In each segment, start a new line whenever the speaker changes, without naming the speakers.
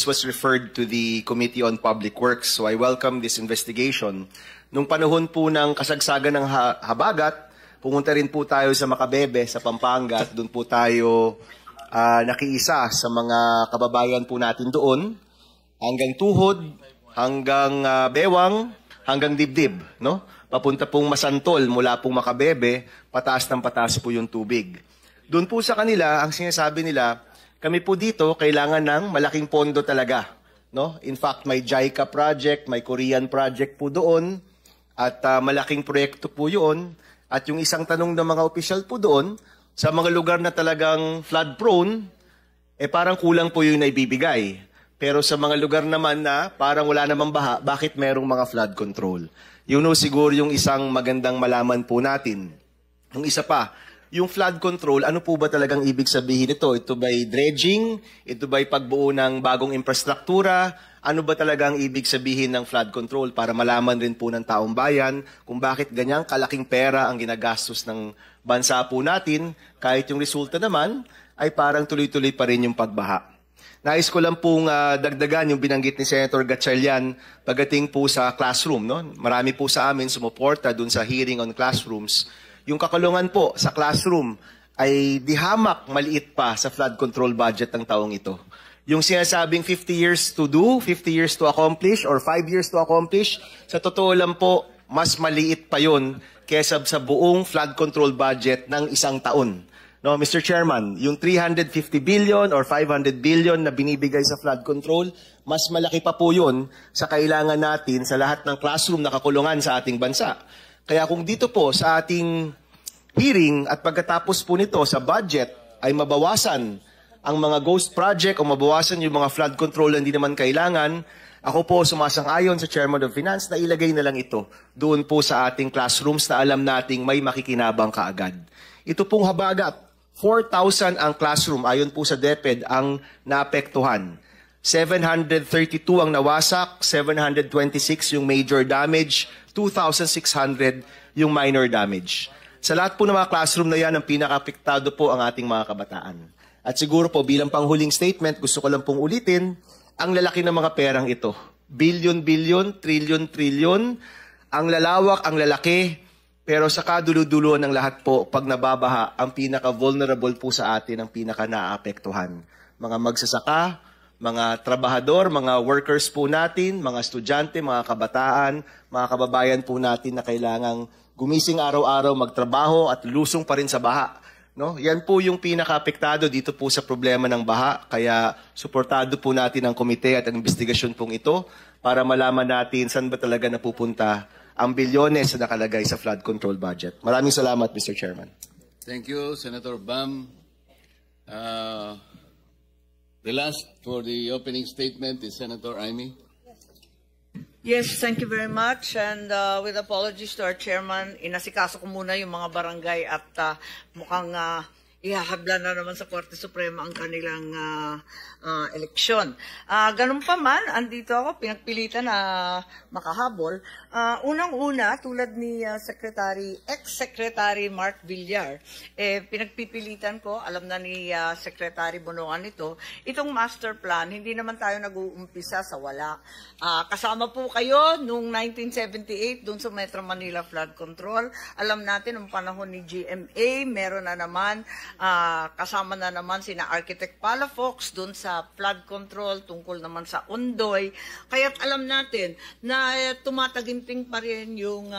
was referred to the Committee on Public Works, so I welcome this investigation. Nung panahon po ng kasagsagan ng habagat, pumunta rin po tayo sa Macabebe, sa Pampanga, at doon po tayo nakiisa sa mga kababayan po natin doon, hanggang tuhod, hanggang bewang, hanggang dibdib, no? Papunta pong Masantol, mula pong Macabebe, pataas ng pataas po yung tubig. Doon po sa kanila, ang sinasabi nila, kami po dito kailangan ng malaking pondo talaga, no? In fact, may JICA project, may Korean project po doon, at malaking proyekto po yun. At yung isang tanong ng mga opisyal po doon, sa mga lugar na talagang flood-prone, parang kulang po yung naibibigay. Pero sa mga lugar naman na parang wala namang baha, bakit merong mga flood control? Yun o siguro yung isang magandang malaman po natin. Yung isa pa, yung flood control, ano po ba talagang ibig sabihin nito? Ito ba'y dredging? Ito ba'y pagbuo ng bagong infrastruktura? Ano ba talagang ibig sabihin ng flood control para malaman rin po ng taong bayan kung bakit ganyang kalaking pera ang ginagastos ng bansa po natin kahit yung resulta naman ay parang tuloy-tuloy pa rin yung pagbaha. Nais ko lang pong dagdagan yung binanggit ni Senator Gatchalian pagdating po sa classroom. No? Marami po sa amin sumuporta dun sa hearing on classrooms. Yung kakulungan po sa classroom ay dihamak maliit pa sa flood control budget ng taong ito. Yung sinasabing 50 years to do, 50 years to accomplish, or 5 years to accomplish, sa totoo lang po, mas maliit pa yun kesa sa buong flood control budget ng isang taon. No, Mr. Chairman, yung 350 billion or 500 billion na binibigay sa flood control, mas malaki pa po yun sa kailangan natin sa lahat ng classroom na kakulungan sa ating bansa. Kaya kung dito po sa ating hearing at pagkatapos po nito sa budget ay mabawasan ang mga ghost project o mabawasan yung mga flood control na hindi naman kailangan, ako po sumasang-ayon sa Chairman of Finance na ilagay na lang ito doon po sa ating classrooms na alam nating may makikinabang kaagad. Ito pong habagat, 4,000 ang classroom ayon po sa DepEd ang naapektuhan. 732 ang nawasak, 726 yung major damage, 2,600 yung minor damage. Sa lahat po ng mga classroom na yan, ang pinaka-apektado po ang ating mga kabataan. At siguro po bilang panghuling statement, gusto ko lang pong ulitin, ang lalaki ng mga perang ito. Billion-billion, trillion-trillion, ang lalawak, ang lalaki, pero sa kaduluduluan ng lahat po, pag nababaha, ang pinaka-vulnerable po sa atin, ang pinaka-naapektuhan. Mga magsasaka, mga trabahador, mga workers po natin, mga estudyante, mga kabataan, mga kababayan po natin na kailangang gumising araw-araw, magtrabaho at lusong pa rin sa baha. No? Yan po yung pinaka-apektado dito po sa problema ng baha. Kaya suportado po natin ang komite at ang investigasyon pong ito para malaman natin saan ba talaga napupunta ang bilyones na nakalagay sa flood control budget. Maraming salamat, Mr. Chairman.
Thank you, Senator Bam. The last for the opening statement is Senator Amy.
Yes, thank you very much. And with apologies to our chairman, inasikaso ko muna yung mga barangay at mukhang ihahabla na naman sa Korte Suprema ang kanilang eleksyon. Ganun pa man, andito ako, pinagpilitan na makahabol. Unang-una, tulad ni Ex-Secretary Mark Villar, pinagpipilitan ko, alam na ni Secretary Bonoan ito, itong master plan, hindi naman tayo nag-uumpisa sa wala. Kasama po kayo noong 1978 dun sa Metro Manila Flood Control. Alam natin, noong panahon ni GMA, meron na naman, kasama na naman sina Architect Palafox dun sa flood control, tungkol naman sa Ondoy. Kaya't alam natin na tumataginting pa rin yung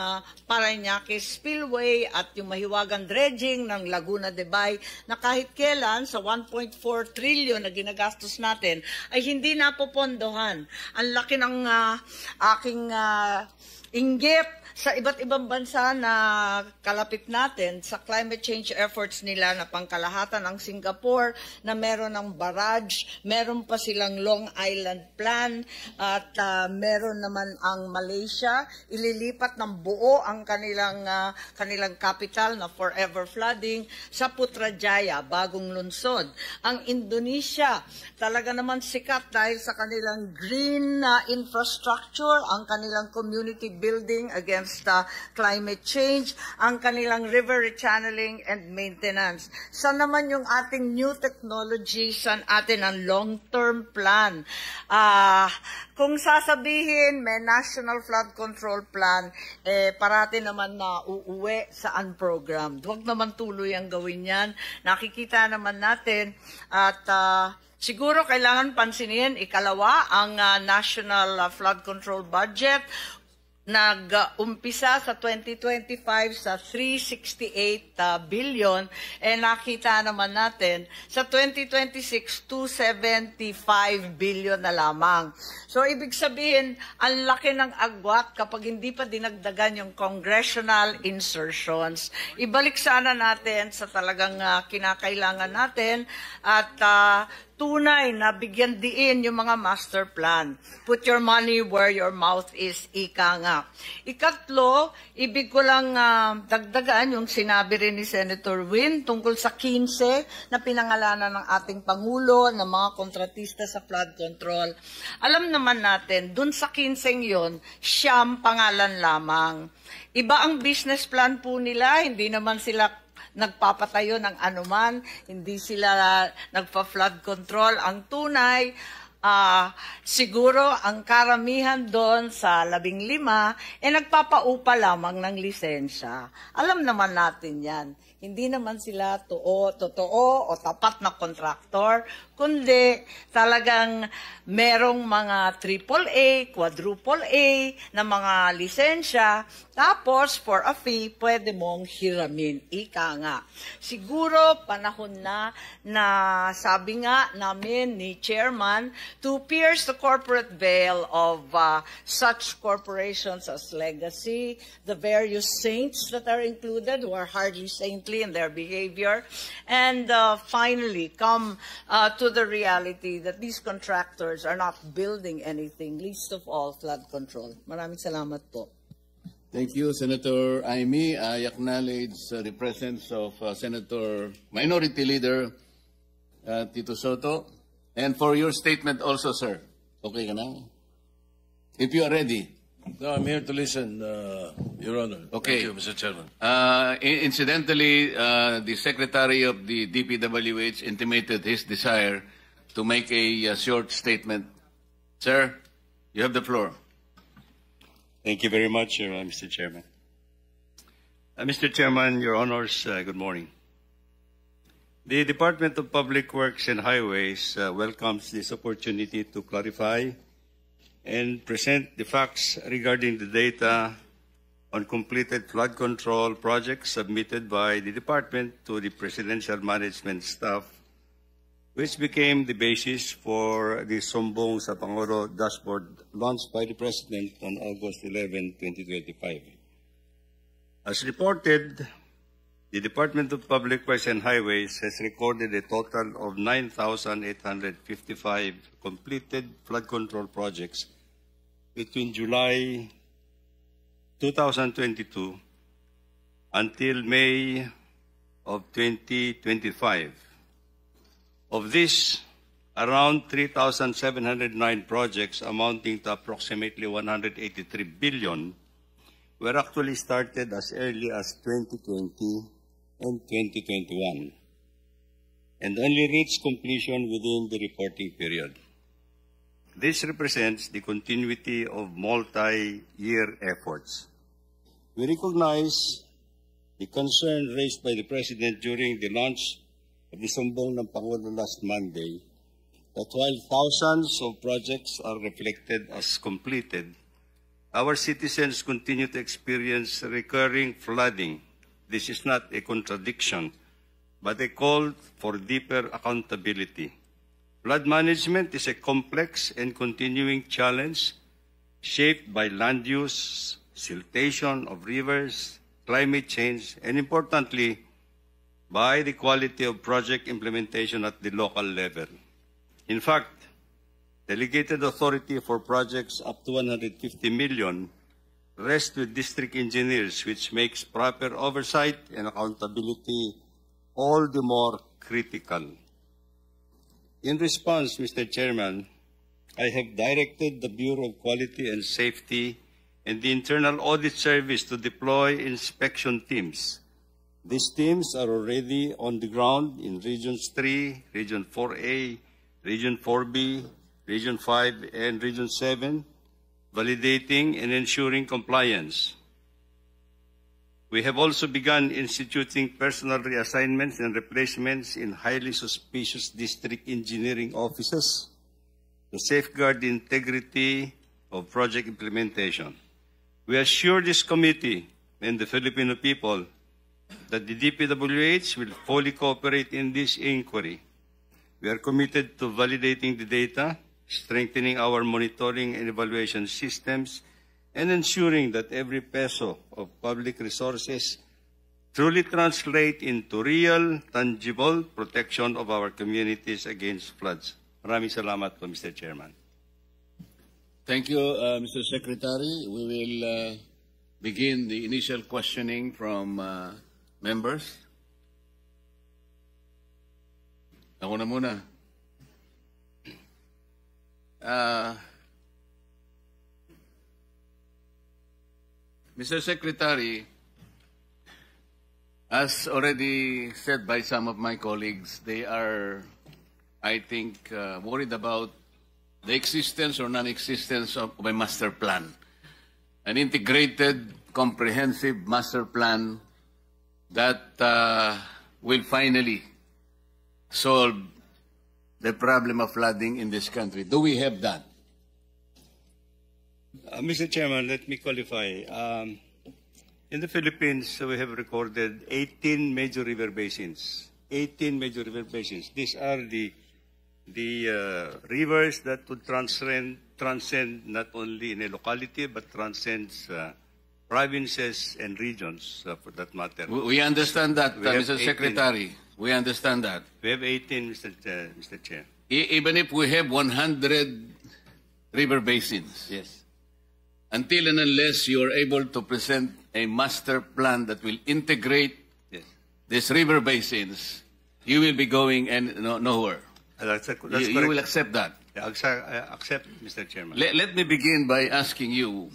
Parañaque Spillway at yung mahiwagang dredging ng Laguna de Bay na kahit kailan sa 1.4 trillion na ginagastos natin ay hindi napopondohan. Ang laki ng aking inggit sa iba't ibang bansa na kalapit natin sa climate change efforts nila na pangkalahatan ang Singapore na meron ng barrage, meron pa silang Long Island Plan at meron naman ang Malaysia, ililipat ng buo ang kanilang capital na forever flooding sa Putrajaya, bagong lungsod. Ang Indonesia, talaga naman sikat dahil sa kanilang green infrastructure, ang kanilang community building against against climate change, ang kanilang river rechanneling and maintenance. Saan naman yung ating new technology, saan atin ang long-term plan? Kung sasabihin may National Flood Control Plan, parati naman na uuwi sa unprogrammed. Huwag naman tuloy ang gawin yan. Nakikita naman natin at siguro kailangan pansinin, ikalawa, ang National Flood Control Budget nag-umpisa sa 2025 sa 368 billion, nakita naman natin sa 2026, 275 billion na lamang. So, ibig sabihin, ang laki ng agwat kapag hindi pa dinagdagan yung congressional insertions. Ibalik sana natin sa talagang kinakailangan natin at tunay na bigyan diin yung mga master plan. Put your money where your mouth is, ika nga. Ikatlo, ibig ko lang dagdagan yung sinabi rin ni Senator Win tungkol sa 15 na pinangalanan ng ating Pangulo ng mga kontratista sa flood control. Alam naman natin, dun sa 15 yon, siyam pangalan lamang. Iba ang business plan po nila, hindi naman sila nagpapatayo ng anuman, hindi sila nagpa-flood control. Ang tunay, siguro ang karamihan doon sa 15, nagpapaupa lamang ng lisensya. Alam naman natin yan. Hindi naman sila totoo o tapat na kontraktor, kundi talagang merong mga AAA, quadruple A na mga lisensya, tapos for a fee, pwede mong hiramin. Ika nga. Siguro panahon na sabi nga namin ni Chairman to pierce the corporate veil of such corporations as Legacy, the various saints that are included who are hardly saintly in their behavior, and finally come to the reality that these contractors are not building anything, least of all flood control. Maraming salamat po.
Thank you, Senator Amy. I acknowledge the presence of Senator Minority Leader Tito Soto. And for your statement also, sir. Okay ka na? If you are ready.
No, I'm here to listen, Your Honor.
Okay.
Thank you, Mr. Chairman.
Incidentally, the Secretary of the DPWH intimated his desire to make a short statement. Sir, you have the floor.
Thank you very much, Mr. Chairman. Mr. Chairman, Your Honors, good morning. The Department of Public Works and Highways welcomes this opportunity to clarify and present the facts regarding the data on completed flood control projects submitted by the department to the Presidential Management Staff, which became the basis for the Sumbong sa Pangulo dashboard launched by the President on August 11, 2025. As reported, the Department of Public Works and Highways has recorded a total of 9,855 completed flood control projects between July 2022 until May of 2025. Of this, around 3,709 projects amounting to approximately 183 billion were actually started as early as 2020 and 2021 and only reached completion within the reporting period. This represents the continuity of multi-year efforts. We recognize the concern raised by the President during the launch of the Sumbong ng Pangulo last Monday, that while thousands of projects are reflected as completed, our citizens continue to experience recurring flooding. This is not a contradiction, but a call for deeper accountability. Flood management is a complex and continuing challenge shaped by land use, siltation of rivers, climate change, and importantly, by the quality of project implementation at the local level. In fact, delegated authority for projects up to 150 million rests with district engineers, which makes proper oversight and accountability all the more critical. In response, Mr. Chairman, I have directed the Bureau of Quality and Safety and the Internal Audit Service to deploy inspection teams. These teams are already on the ground in Regions 3, Region 4A, Region 4B, Region 5, and Region 7, validating and ensuring compliance. We have also begun instituting personnel reassignments and replacements in highly suspicious district engineering offices to safeguard the integrity of project implementation. We assure this committee and the Filipino people that the DPWH will fully cooperate in this inquiry. We are committed to validating the data, strengthening our monitoring and evaluation systems, and ensuring that every peso of public resources truly translate into real, tangible protection of our communities against floods. Maraming salamat po, Mr. Chairman.
Thank you, Mr. Secretary. We will begin the initial questioning from members. Ako na muna. Mr. Secretary, as already said by some of my colleagues, they are, I think, worried about the existence or non-existence of a master plan, an integrated, comprehensive master plan that will finally solve the problem of flooding in this country. Do we have that?
Mr. Chairman, let me qualify. In the Philippines, we have recorded 18 major river basins. 18 major river basins. These are the rivers that would transcend not only in a locality, but transcends provinces and regions, for that matter.
We understand that, Mr.
18.
Secretary. We understand that.
We have 18, Mr. Chair.
Even if we have 100 river basins,
Yes.
until and unless you are able to present a master plan that will integrate
Yes.
these river basins, you will be going nowhere.
That's
You
correct.
will accept that.
Yeah, accept, Mr. Chairman.
Let me begin by asking you,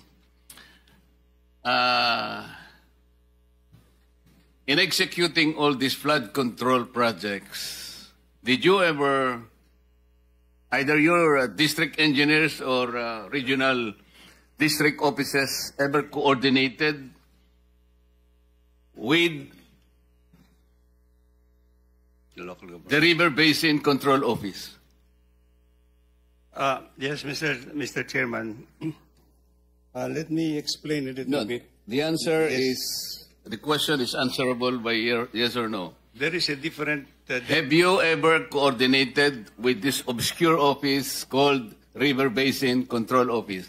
in executing all these flood control projects, did you ever, either your district engineers or regional district offices, ever coordinated with
The local government.
the River Basin Control Office?
Yes, Mr. Chairman. Let me explain a little bit.
The answer is, the question is answerable by yes or no.
There is a different.
Have you ever coordinated with this obscure office called River Basin Control Office?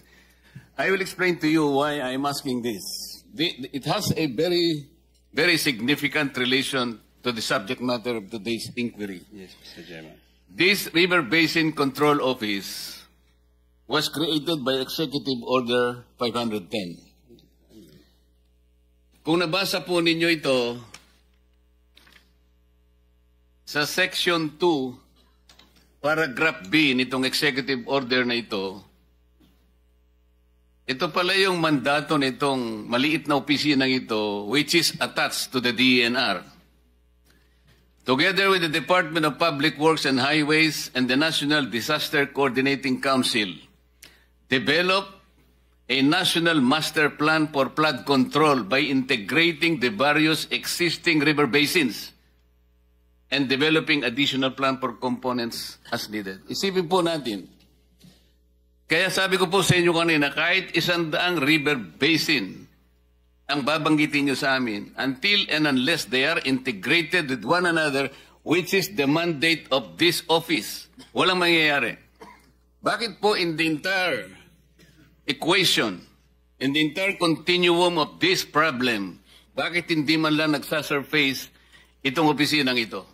I will explain to you why I'm asking this. It has a very, very significant relation to the subject matter of today's inquiry.
Yes, Mr. Chairman.
This River Basin Control Office was created by Executive Order 510. Kung nabasa po ninyo ito, sa Section 2, Paragraph B nitong Executive Order na ito pala yung mandato nitong maliit na opisinang ito, which is attached to the DENR. Together with the Department of Public Works and Highways and the National Disaster Coordinating Council, develop a national master plan for flood control by integrating the various existing river basins and developing additional plan for components as needed. Isipin po natin, kaya sabi ko po sa inyo kanina, kahit 100 river basin ang babanggitin nyo sa amin, until and unless they are integrated with one another, which is the mandate of this office, walang mangyayari. Bakit po in the entire equation, in the entire continuum of this problem, bakit hindi man lang nagsasurface itong opisinang ito?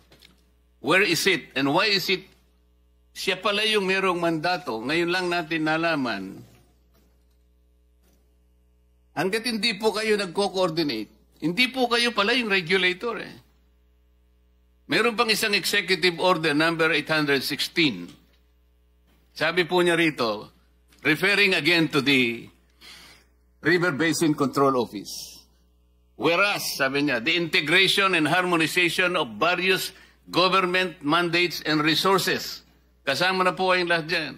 Where is it? And why is it? Siya pala yung merong mandato. Ngayon lang natin nalaman. Hanggat hindi po kayo nagko-coordinate, hindi po kayo pala yung regulator eh. Meron pang isang executive order number 816. Sabi po niya rito, referring again to the River Basin Control Office. Whereas, sabi niya, the integration and harmonization of various government mandates and resources. Kasama na po kayong lahat dyan.